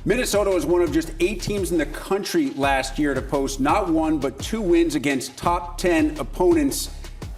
Minnesota was one of just 8 teams in the country last year to post not 1 but 2 wins against top 10 opponents.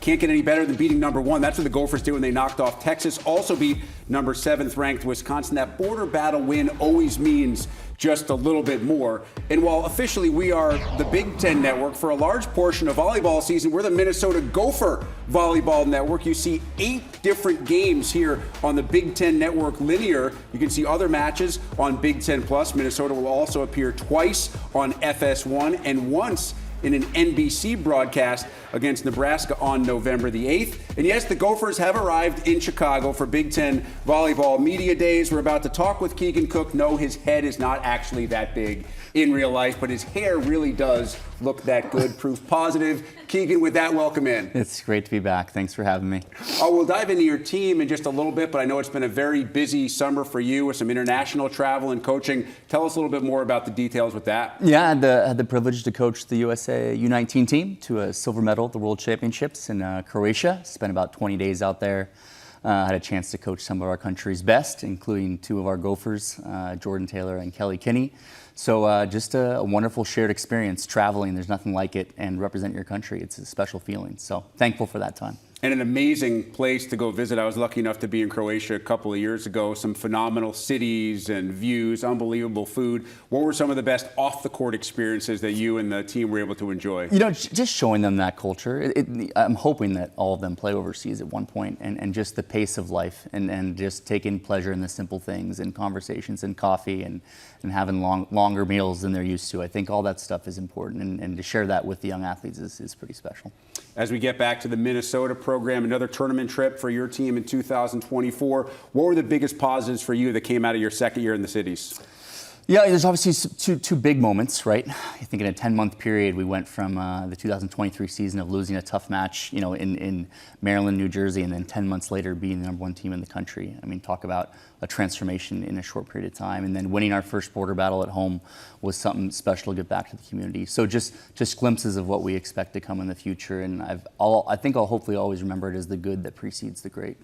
Can't get any better than beating number 1. That's what the Gophers did when they knocked off Texas. Also beat number 7th ranked Wisconsin. That border battle win always means just a little bit more. And while officially we are the Big Ten Network, for a large portion of volleyball season, we're the Minnesota Gopher Volleyball Network. You see 8 different games here on the Big Ten Network linear. You can see other matches on Big Ten Plus. Minnesota will also appear twice on FS1 and once in an NBC broadcast against Nebraska on November the 8th. And yes, the Gophers have arrived in Chicago for Big Ten Volleyball Media Days. We're about to talk with Keegan Cook. No, his head is not actually that big in real life, but his hair really does look that good. Proof positive. Keegan, with that, welcome in. It's great to be back. Thanks for having me. We'll dive into your team in just a little bit, but I know it's been a very busy summer for you with some international travel and coaching. Tell us a little bit more about the details with that. Yeah, I had the privilege to coach the USA U19 team to a silver medal at the World Championships in Croatia. Spent about 20 days out there. Had a chance to coach some of our country's best, including 2 of our Gophers, Jordan Taylor and Kelly Kinney. So just a wonderful shared experience traveling. There's nothing like it, and represent your country. It's a special feeling. So thankful for that time. And an amazing place to go visit. I was lucky enough to be in Croatia a couple of years ago. Some phenomenal cities and views, unbelievable food. What were some of the best off-the-court experiences that you and the team were able to enjoy? You know, just showing them that culture. I'm hoping that all of them play overseas at one point, and just the pace of life, and just taking pleasure in the simple things and conversations and coffee and having longer meals than they're used to. I think all that stuff is important, and to share that with the young athletes is pretty special. As we get back to the Minnesota program, another tournament trip for your team in 2024. What were the biggest positives for you that came out of your second year in the cities? Yeah, there's obviously two big moments, right? I think in a 10-month period, we went from the 2023 season of losing a tough match, you know, in Maryland, New Jersey, and then 10 months later being the number 1 team in the country. I mean, talk about a transformation in a short period of time. And then winning our first border battle at home was something special to give back to the community. So just glimpses of what we expect to come in the future. And I think I'll hopefully always remember it as the good that precedes the great.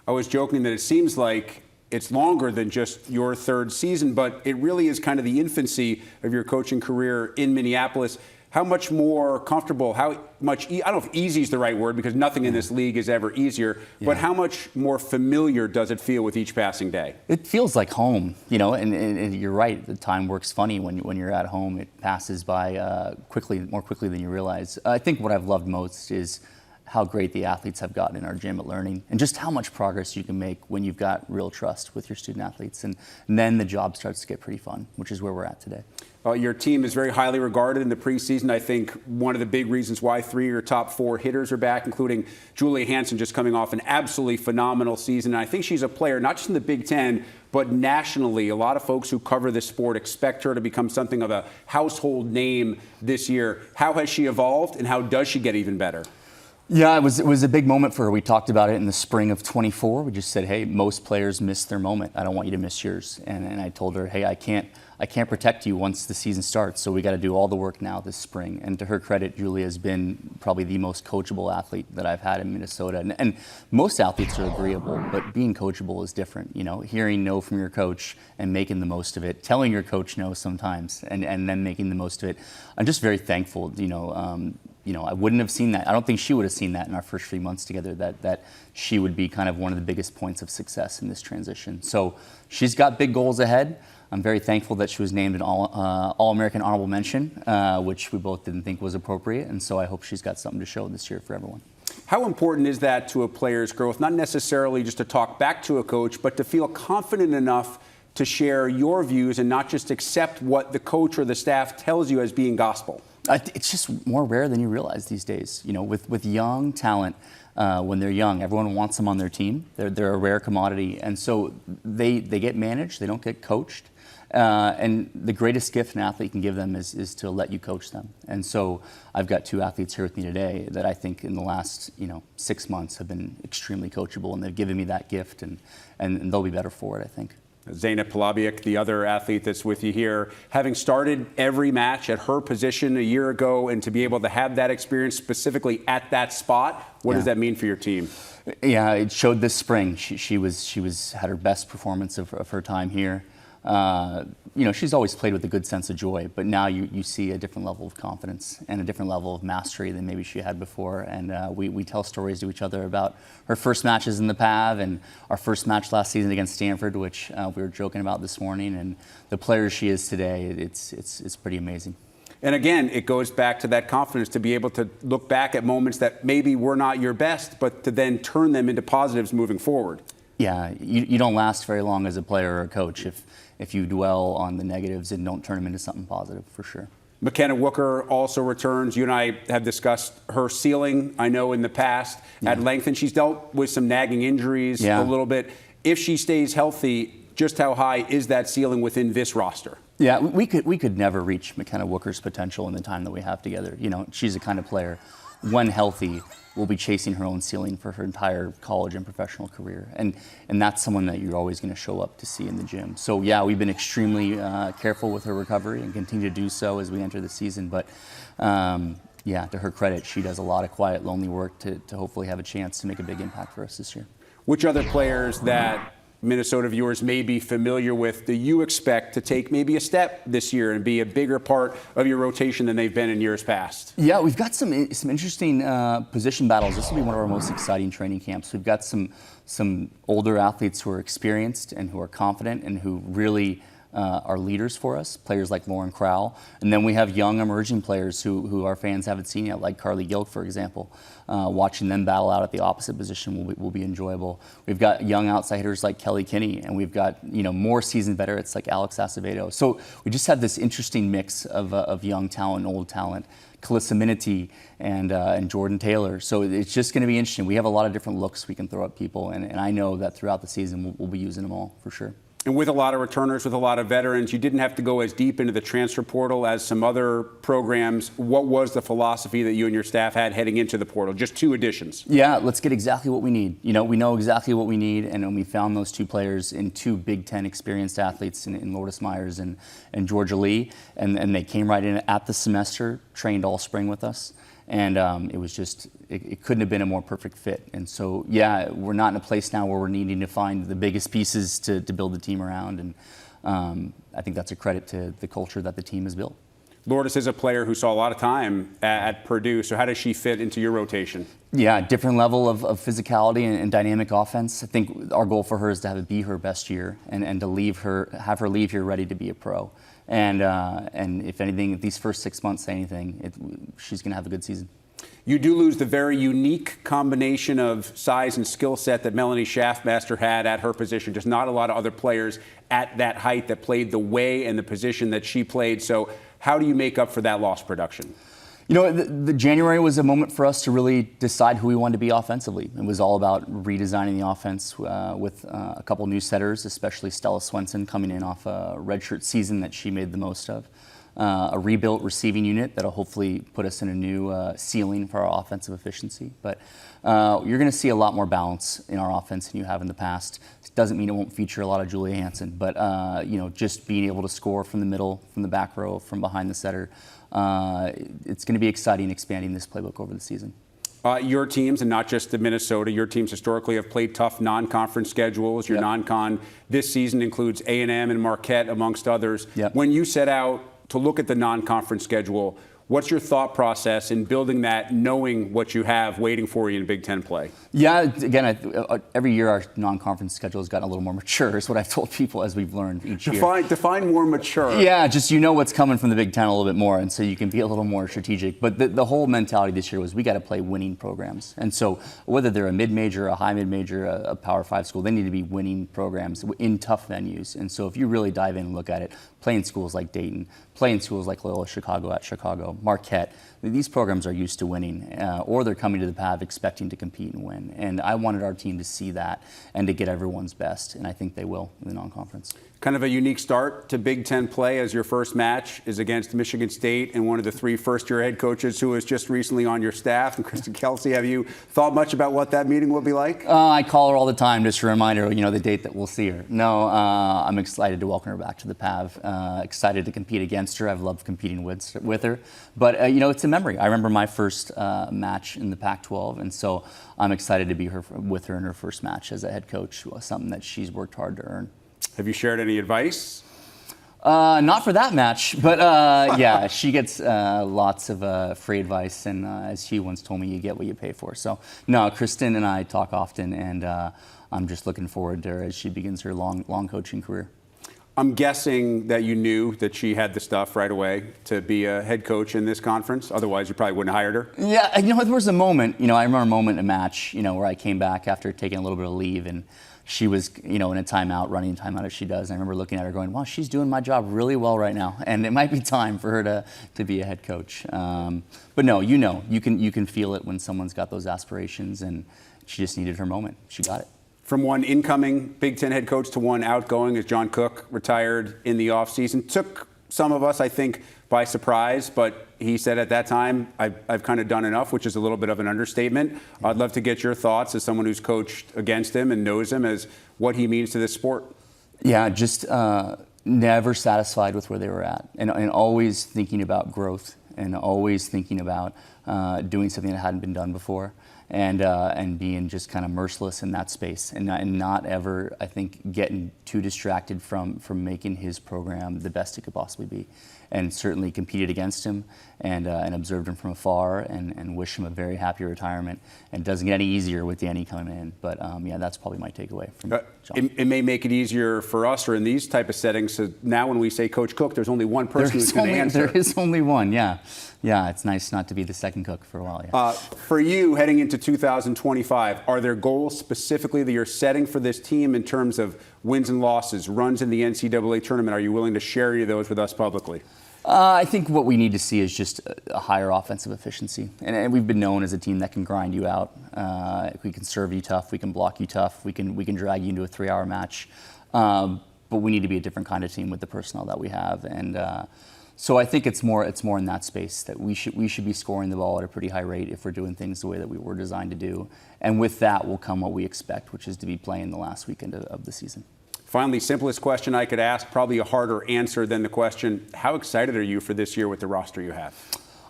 I was joking that it seems like it's longer than just your 3rd season, but it really is kind of the infancy of your coaching career in Minneapolis. How much more comfortable, how much, I don't know if easy is the right word because nothing in this league is ever easier, but how much more familiar does it feel with each passing day? It feels like home, you know, and you're right, the time works funny when you're at home. It passes by more quickly than you realize. I think what I've loved most is how great the athletes have gotten in our gym at learning, and just how much progress you can make when you've got real trust with your student athletes. And then the job starts to get pretty fun, which is where we're at today. Your team is very highly regarded in the preseason. I think one of the big reasons why 3 of your top 4 hitters are back, including Julia Hansen, just coming off an absolutely phenomenal season. And I think she's a player, not just in the Big Ten, but nationally. A lot of folks who cover this sport expect her to become something of a household name this year. How has she evolved, and how does she get even better? Yeah, it was a big moment for her. We talked about it in the spring of 24. We just said, hey, most players miss their moment. I don't want you to miss yours. And I told her, hey, I can't protect you once the season starts, so we got to do all the work now this spring. And to her credit, Julia has been probably the most coachable athlete that I've had in Minnesota. And most athletes are agreeable, but being coachable is different. You know, hearing no from your coach and making the most of it, telling your coach no sometimes, and then making the most of it. I'm just very thankful, I wouldn't have seen that. I don't think she would have seen that in our first 3 months together, that she would be kind of one of the biggest points of success in this transition. So she's got big goals ahead. I'm very thankful that she was named an All-American Honorable Mention, which we both didn't think was appropriate. And so I hope she's got something to show this year for everyone. How important is that to a player's growth? Not necessarily just to talk back to a coach, but to feel confident enough to share your views and not just accept what the coach or the staff tells you as being gospel? It's just more rare than you realize these days. You know, with young talent, when they're young, everyone wants them on their team. They're a rare commodity, and so they get managed. They don't get coached. And the greatest gift an athlete can give them is to let you coach them. And so I've got 2 athletes here with me today that I think in the last 6 months have been extremely coachable, and they've given me that gift, and they'll be better for it, I think. Zaina Palabiak, the other athlete that's with you here, having started every match at her position a year ago, and to be able to have that experience specifically at that spot, what does that mean for your team? Yeah, it showed this spring. She had her best performance of her time here. she's always played with a good sense of joy, but now you see a different level of confidence and a different level of mastery than maybe she had before. And we tell stories to each other about her first matches in the PAV and our first match last season against Stanford, which we were joking about this morning, and the player she is today. It's pretty amazing. And again, it goes back to that confidence to be able to look back at moments that maybe were not your best, but to then turn them into positives moving forward. Yeah, you don't last very long as a player or a coach if you dwell on the negatives and don't turn them into something positive, for sure. McKenna Wooker also returns. You and I have discussed her ceiling, I know, in the past at length, and she's dealt with some nagging injuries a little bit. If she stays healthy, just how high is that ceiling within this roster? Yeah, we could never reach McKenna Wooker's potential in the time that we have together. She's the kind of player, when healthy, will be chasing her own ceiling for her entire college and professional career. And that's someone that you're always going to show up to see in the gym. So yeah, we've been extremely careful with her recovery and continue to do so as we enter the season. But yeah, to her credit, she does a lot of quiet, lonely work to hopefully have a chance to make a big impact for us this year. Which other players that Minnesota viewers may be familiar with do you expect to take maybe a step this year and be a bigger part of your rotation than they've been in years past? Yeah, we've got some interesting position battles. This will be one of our most exciting training camps. We've got some older athletes who are experienced and who are confident and who really are leaders for us, players like Lauren Crowell. And then we have young emerging players who our fans haven't seen yet, like Carly Gilk, for example. Watching them battle out at the opposite position will be enjoyable. We've got young outside hitters like Kelly Kinney, and we've got more seasoned veterans like Alex Acevedo. So we just have this interesting mix of young talent and old talent. Calissa Minity and Jordan Taylor. So it's just going to be interesting. We have a lot of different looks we can throw at people, and I know that throughout the season we'll be using them all for sure. And with a lot of returners, with a lot of veterans, you didn't have to go as deep into the transfer portal as some other programs. What was the philosophy that you and your staff had heading into the portal? Just 2 additions. Yeah, let's get exactly what we need. We know exactly what we need, and when we found those 2 players in 2 Big Ten experienced athletes in Lourdes Myers and Georgia Lee, and they came right in at the semester, trained all spring with us. And it was just, it couldn't have been a more perfect fit. And so, yeah, we're not in a place now where we're needing to find the biggest pieces to build the team around. And I think that's a credit to the culture that the team has built. Lourdes is a player who saw a lot of time at Purdue. So how does she fit into your rotation? Yeah, different level of physicality and dynamic offense. I think our goal for her is to have it be her best year and to have her leave here ready to be a pro. And if anything, if these first 6 months say anything, she's going to have a good season. You do lose the very unique combination of size and skill set that Melanie Schaffmaster had at her position. Just not a lot of other players at that height that played the way and the position that she played. So how do you make up for that lost production? The January was a moment for us to really decide who we wanted to be offensively. It was all about redesigning the offense with a couple new setters, especially Stella Swenson coming in off a redshirt season that she made the most of. A rebuilt receiving unit that'll hopefully put us in a new ceiling for our offensive efficiency. But you're going to see a lot more balance in our offense than you have in the past. It doesn't mean it won't feature a lot of Julia Hansen, but just being able to score from the middle, from the back row, from behind the setter. It's going to be exciting expanding this playbook over the season. Your teams, and not just the Minnesota, your teams historically have played tough non-conference schedules. Your non-con this season includes A&M and Marquette, amongst others. When you set out to look at the non-conference schedule, what's your thought process in building that, knowing what you have waiting for you in Big Ten play? Yeah, again, every year our non-conference schedule has gotten a little more mature, is what I've told people as we've learned each year. Define more mature. Yeah, just what's coming from the Big Ten a little bit more, and so you can be a little more strategic. But the whole mentality this year was we got to play winning programs. And so whether they're a mid-major, a high mid-major, a Power 5 school, they need to be winning programs in tough venues. And so if you really dive in and look at it, playing schools like Dayton, playing schools like Loyola Chicago at Chicago, Marquette, these programs are used to winning, or they're coming to the PAV expecting to compete and win. And I wanted our team to see that and to get everyone's best, and I think they will in the non-conference. Kind of a unique start to Big Ten play, as your first match is against Michigan State and one of the 3 first-year head coaches who was just recently on your staff, and Kristen Kelsey. Have you thought much about what that meeting will be like? I call her all the time just to remind her, the date that we'll see her. No, I'm excited to welcome her back to the PAV. Excited to compete against her. I've loved competing with her. But, it's a memory. I remember my first match in the Pac-12, and so I'm excited to be with her in her first match as a head coach, something that she's worked hard to earn. Have you shared any advice? Not for that match, but yeah, she gets lots of free advice, and as she once told me, you get what you pay for. So no, Kristen and I talk often, and I'm just looking forward to her as she begins her long coaching career. I'm guessing that you knew that she had the stuff right away to be a head coach in this conference. Otherwise, you probably wouldn't have hired her. Yeah, there was a moment, I remember a moment in a match, where I came back after taking a little bit of leave, and she was, in a timeout, running a timeout as she does. And I remember looking at her going, wow, she's doing my job really well right now. And it might be time for her to be a head coach. But no, you can feel it when someone's got those aspirations, and she just needed her moment. She got it. From one incoming Big Ten head coach to one outgoing, as John Cook retired in the offseason, took some of us, I think, by surprise, but he said at that time, I've kind of done enough, which is a little bit of an understatement. I'd love to get your thoughts as someone who's coached against him and knows him as what he means to this sport. Yeah, just never satisfied with where they were at, and always thinking about growth, and always thinking about doing something that hadn't been done before. And being just kind of merciless in that space, and not ever, I think, getting too distracted from making his program the best it could possibly be. And certainly competed against him and observed him from afar, and wish him a very happy retirement. And it doesn't get any easier with Danny coming in. But yeah, that's probably my takeaway from John. It may make it easier for us, or in these type of settings. So now when we say Coach Cook, there's only one person who's going to answer. There is only one, yeah. Yeah, it's nice not to be the second cook for a while. Yeah. For you, heading into 2025, are there goals specifically that you're setting for this team in terms of wins and losses, runs in the NCAA tournament? Are you willing to share any of those with us publicly? I think what we need to see is just a higher offensive efficiency. And we've been known as a team that can grind you out. We can serve you tough. We can block you tough. We can drag you into a 3-hour match. But we need to be a different kind of team with the personnel that we have. And so I think it's more in that space that we should be scoring the ball at a pretty high rate if we're doing things the way that we were designed to do. And with that will come what we expect, which is to be playing the last weekend of the season. Finally, simplest question I could ask, probably a harder answer than the question. How excited are you for this year with the roster you have?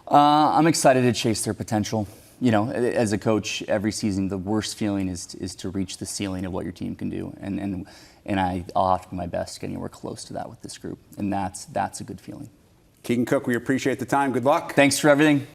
I'm excited to chase their potential. As a coach, every season, the worst feeling is to reach the ceiling of what your team can do. And I'll have to do my best to get anywhere close to that with this group. And that's a good feeling. Keegan Cook, we appreciate the time. Good luck. Thanks for everything.